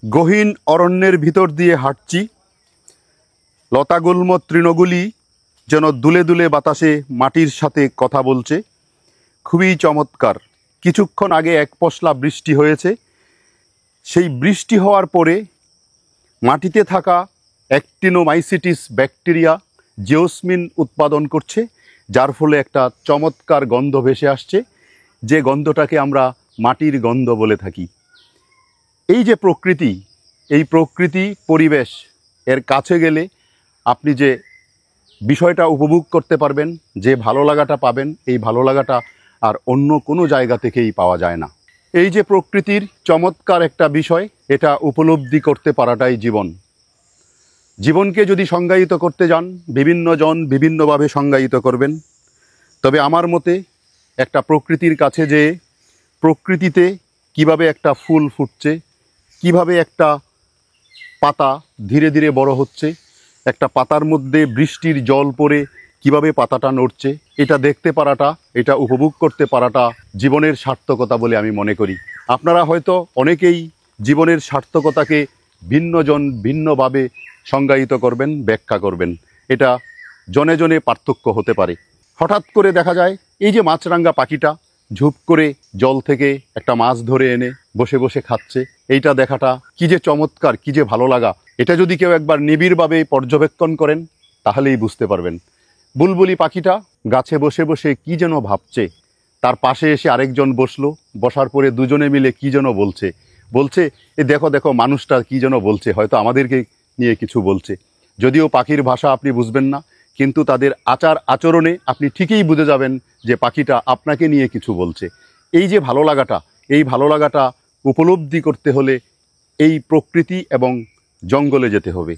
গহীন অরণ্যের ভিতর দিয়ে হাঁটছি। লতাগুল্ম তৃণগুলি যেন দুলে দুলে বাতাসে মাটির সাথে কথা বলছে। খুবই চমৎকার। কিছুক্ষণ আগে এক পশলা বৃষ্টি হয়েছে। সেই বৃষ্টি হওয়ার পরে মাটিতে থাকা অ্যাক্টিনোমাইসিটিস ব্যাকটেরিয়া জিওসমিন উৎপাদন করছে, যার ফলে একটা চমৎকার গন্ধ ভেসে আসছে, যে গন্ধটাকে আমরা মাটির গন্ধ বলে থাকি। এই যে প্রকৃতি, এই প্রকৃতি পরিবেশ এর কাছে গেলে আপনি যে বিষয়টা উপভোগ করতে পারবেন, যে ভালো লাগাটা পাবেন, এই ভালো লাগাটা আর অন্য কোনো জায়গা থেকেই পাওয়া যায় না। এই যে প্রকৃতির চমৎকার একটা বিষয়, এটা উপলব্ধি করতে পারাটাই জীবন। জীবনকে যদি সংজ্ঞায়িত করতে যান, বিভিন্ন জন বিভিন্নভাবে সংজ্ঞায়িত করবেন। তবে আমার মতে একটা প্রকৃতির কাছে যে প্রকৃতিতে কিভাবে একটা ফুল ফুটছে, কিভাবে একটা পাতা ধীরে ধীরে বড় হচ্ছে, একটা পাতার মধ্যে বৃষ্টির জল পড়ে কিভাবে পাতাটা নড়ছে, এটা দেখতে পারাটা, এটা উপভোগ করতে পারাটা জীবনের সার্থকতা বলে আমি মনে করি। আপনারা হয়তো অনেকেই জীবনের সার্থকতাকে ভিন্নজন ভিন্নভাবে সংজ্ঞায়িত করবেন, ব্যাখ্যা করবেন। এটা জনে জনে পার্থক্য হতে পারে। হঠাৎ করে দেখা যায় এই যে মাছরাঙা পাখিটা ঝুপ করে জল থেকে একটা মাছ ধরে এনে বসে বসে খাচ্ছে, এইটা দেখাটা কি যে চমৎকার, কি যে ভালো লাগা। এটা যদি কেউ একবার নিবিড়ভাবে পর্যবেক্ষণ করেন তাহলেই বুঝতে পারবেন। বুলবুলি পাখিটা গাছে বসে বসে কি যেন ভাবছে, তার পাশে এসে আরেকজন বসলো, বসার পরে দুজনে মিলে কি যেন বলছে এ দেখো দেখো মানুষটা কি যেন বলছে, হয়তো আমাদেরকে নিয়ে কিছু বলছে। যদিও পাখির ভাষা আপনি বুঝবেন না, কিন্তু তাদের আচার আচরণে আপনি ঠিকই বুঝে যাবেন যে পাখিটা আপনাকে নিয়ে কিছু বলছে। এই যে ভালো লাগাটা, এই ভালো লাগাটা উপলব্ধি করতে হলে এই প্রকৃতি এবং জঙ্গলে যেতে হবে।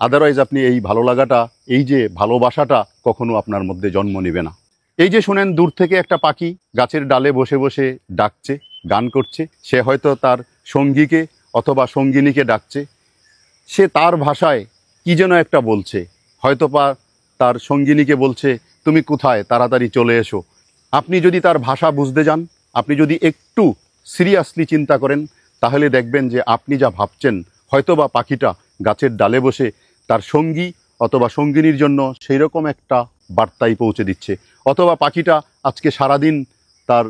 আদারওয়াইজ আপনি এই ভালো লাগাটা, এই যে ভালোবাসাটা কখনো আপনার মধ্যে জন্ম নেবে না। এই যে শোনেন, দূর থেকে একটা পাখি গাছের ডালে বসে বসে ডাকছে, গান করছে। সে হয়তো তার সঙ্গীকে অথবা সঙ্গিনীকে ডাকছে। সে তার ভাষায় কি যেন একটা বলছে, হয়তো বা তার সঙ্গিনীকে বলছে তুমি কোথায়, তাড়াতাড়ি চলে এসো। আপনি যদি তার ভাষা বুঝতে যান, আপনি যদি একটু সিরিয়াসলি চিন্তা করেন, তাহলে দেখবেন যে আপনি যা ভাবছেন, হয়তো বা পাখিটা গাছের ডালে বসে তার সঙ্গী অথবা সঙ্গিনীর জন্য সেই রকম একটা বার্তাই পৌঁছে দিচ্ছে। অথবা পাখিটা আজকে সারাদিন তার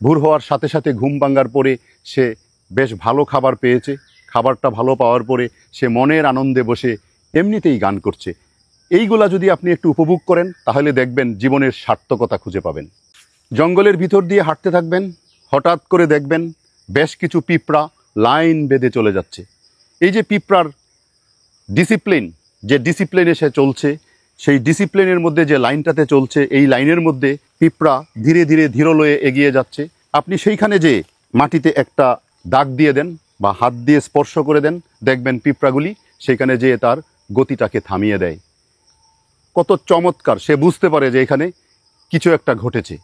ভোর হওয়ার সাথে সাথে ঘুম ভাঙার পরে সে বেশ ভালো খাবার পেয়েছে, খাবারটা ভালো পাওয়ার পরে সে মনের আনন্দে বসে এমনিতেই গান করছে। এইগুলা যদি আপনি একটু উপভোগ করেন তাহলে দেখবেন জীবনের সার্থকতা খুঁজে পাবেন। জঙ্গলের ভিতর দিয়ে হাঁটতে থাকবেন, হঠাৎ করে দেখবেন বেশ কিছু পিঁপড়া লাইন বেঁধে চলে যাচ্ছে। এই যে পিঁপড়ার ডিসিপ্লিন, যে ডিসিপ্লিনে সে চলছে, সেই ডিসিপ্লিনের মধ্যে যে লাইনটাতে চলছে, এই লাইনের মধ্যে পিঁপড়া ধীরে ধীরে ধীরলয়ে এগিয়ে যাচ্ছে। আপনি সেইখানে যে মাটিতে একটা দাগ দিয়ে দেন বা হাত দিয়ে স্পর্শ করে দেন, দেখবেন পিঁপড়াগুলি সেখানে যেয়ে তার গতিটাকে থামিয়ে দেয়। কত চমৎকার! সে বুঝতে পারে যে এখানে কিছু একটা ঘটেছে,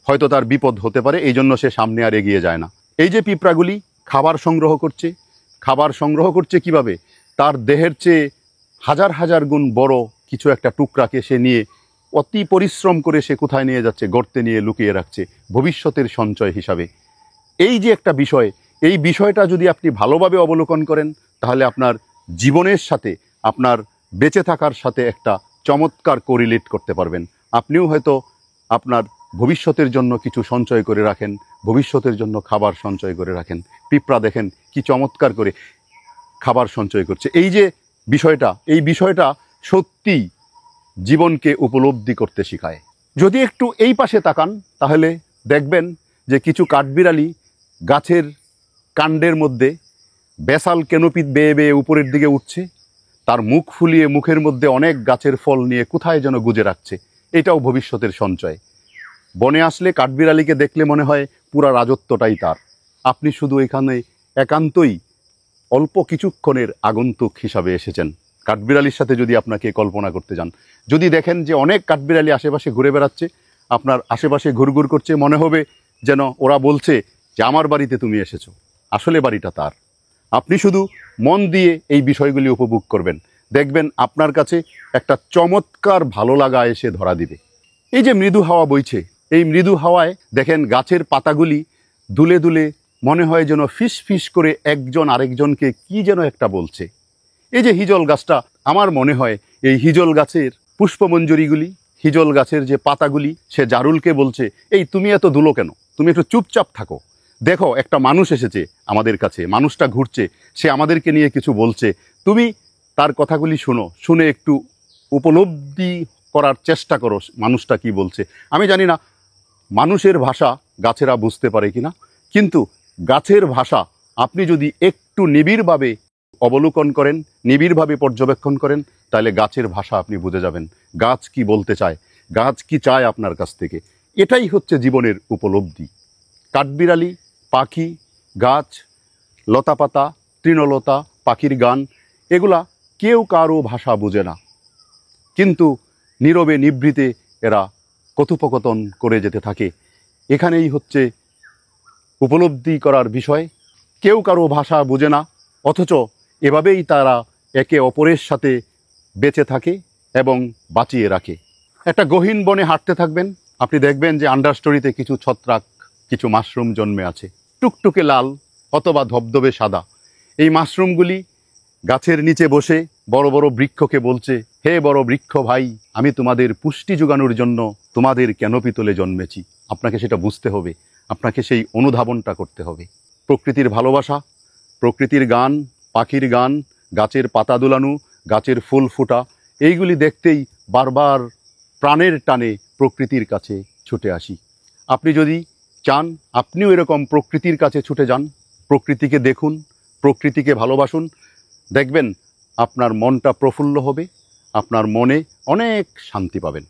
হয়তো তার বিপদ হতে পারে, এই জন্য সে সামনে আর এগিয়ে যায় না। এই যে পিঁপড়াগুলি খাবার সংগ্রহ করছে, খাবার সংগ্রহ করছে কিভাবে? তার দেহের চেয়ে হাজার হাজার গুণ বড় কিছু একটা টুকরাকে সে নিয়ে অতি পরিশ্রম করে সে কোথায় নিয়ে যাচ্ছে? গর্তে নিয়ে লুকিয়ে রাখছে ভবিষ্যতের সঞ্চয় হিসাবে। এই যে একটা বিষয়, এই বিষয়টা যদি আপনি ভালোভাবে অবলোকন করেন তাহলে আপনার জীবনের সাথে, আপনার বেঁচে থাকার সাথে একটা চমৎকার কোরিলেট করতে পারবেন। আপনিও হয়তো আপনার ভবিষ্যতের জন্য কিছু সঞ্চয় করে রাখেন, ভবিষ্যতের জন্য খাবার সঞ্চয় করে রাখেন। পিঁপড়া দেখেন কি চমৎকার করে খাবার সঞ্চয় করছে। এই যে বিষয়টা, এই বিষয়টা সত্যিই জীবনকে উপলব্ধি করতে শেখায়। যদি একটু এই পাশে তাকান তাহলে দেখবেন যে কিছু কাঠবিড়ালি গাছের কাণ্ডের মধ্যে বেসাল ক্যানোপি বেয়ে বেয়ে উপরের দিকে উঠছে, তার মুখ ফুলিয়ে মুখের মধ্যে অনেক গাছের ফল নিয়ে কোথায় যেন গুজে রাখছে। এটাও ভবিষ্যতের সঞ্চয়। বনে আসলে কাঠবিড়ালিকে দেখলে মনে হয় পুরা রাজত্বটাই তার। আপনি শুধু এখানে একান্তই অল্প কিছুক্ষণের আগন্তুক হিসাবে এসেছেন। কাঠবিড়ালির সাথে যদি আপনাকে কল্পনা করতে যান, যদি দেখেন যে অনেক কাঠবিড়ালি আশেপাশে ঘুরে বেড়াচ্ছে, আপনার আশেপাশে ঘুরঘুর করছে, মনে হবে যেন ওরা বলছে যে আমার বাড়িতে তুমি এসেছো, আসলে বাড়িটা তার। আপনি শুধু মন দিয়ে এই বিষয়গুলি উপভোগ করবেন, দেখবেন আপনার কাছে একটা চমৎকার ভালো লাগা এসে ধরা দিবে। এই যে মৃদু হাওয়া বইছে, এই মৃদু হাওয়ায় দেখেন গাছের পাতাগুলি দুলে দুলে মনে হয় যেন ফিস ফিস করে একজন আরেকজনকে কি যেন একটা বলছে। এই যে হিজল গাছটা, আমার মনে হয় এই হিজল গাছের পুষ্পমঞ্জরিগুলি, হিজল গাছের যে পাতাগুলি, সে জারুলকে বলছে, এই তুমি এত ধুলো কেন, তুমি একটু চুপচাপ থাকো, দেখো একটা মানুষ এসেছে আমাদের কাছে, মানুষটা ঘুরছে, সে আমাদেরকে নিয়ে কিছু বলছে, তুমি তার কথাগুলি শোনো, শুনে একটু উপলব্ধি করার চেষ্টা করো মানুষটা কি বলছে। আমি জানি না মানুষের ভাষা গাছেরা বুঝতে পারে কিনা, কিন্তু গাছের ভাষা আপনি যদি একটু নিবিড়ভাবে অবলোকন করেন, নিবিড়ভাবে পর্যবেক্ষণ করেন, তাহলে গাছের ভাষা আপনি বুঝে যাবেন গাছ কি বলতে চায়, গাছ কি চায় আপনার কাছ থেকে। এটাই হচ্ছে জীবনের উপলব্ধি। কাঠবিড়ালি, পাখি, গাছ, লতাপাতা, তৃণলতা, পাখির গান, এগুলা কেউ কারো ভাষা বুঝে না, কিন্তু নীরবে নিভৃতে এরা কথোপকথন করে যেতে থাকে। এখানেই হচ্ছে উপলব্ধি করার বিষয়। কেউ কারো ভাষা বোঝে না, অথচ এভাবেই তারা একে অপরের সাথে বেঁচে থাকে এবং বাঁচিয়ে রাখে। একটা গহীন বনে হাঁটতে থাকবেন, আপনি দেখবেন যে আন্ডারস্টোরিতে কিছু ছত্রাক, কিছু মাশরুম জন্মে আছে, টুকটুকে লাল অথবা ধবধবে সাদা। এই মাশরুমগুলি গাছের নিচে বসে বড় বড় বৃক্ষকে বলছে, হে বড় বৃক্ষ ভাই, আমি তোমাদের পুষ্টি যোগানোর জন্য তোমাদের ক্যানোপি তলে জন্মেছি। আপনাকে সেটা বুঝতে হবে, আপনাকে সেই অনুধাবনটা করতে হবে। প্রকৃতির ভালোবাসা, প্রকৃতির গান, পাখির গান, গাছের পাতা দোলানো, গাছের ফুল ফোটা, এইগুলি দেখতেই বারবার প্রাণের টানে প্রকৃতির কাছে ছুটে আসি। আপনি যদি চান আপনিও এরকম প্রকৃতির কাছে ছুটে যান, প্রকৃতিকে দেখুন, প্রকৃতিকে ভালোবাসুন, দেখবেন আপনার মনটা প্রফুল্ল হবে, আপনার মনে অনেক শান্তি পাবেন।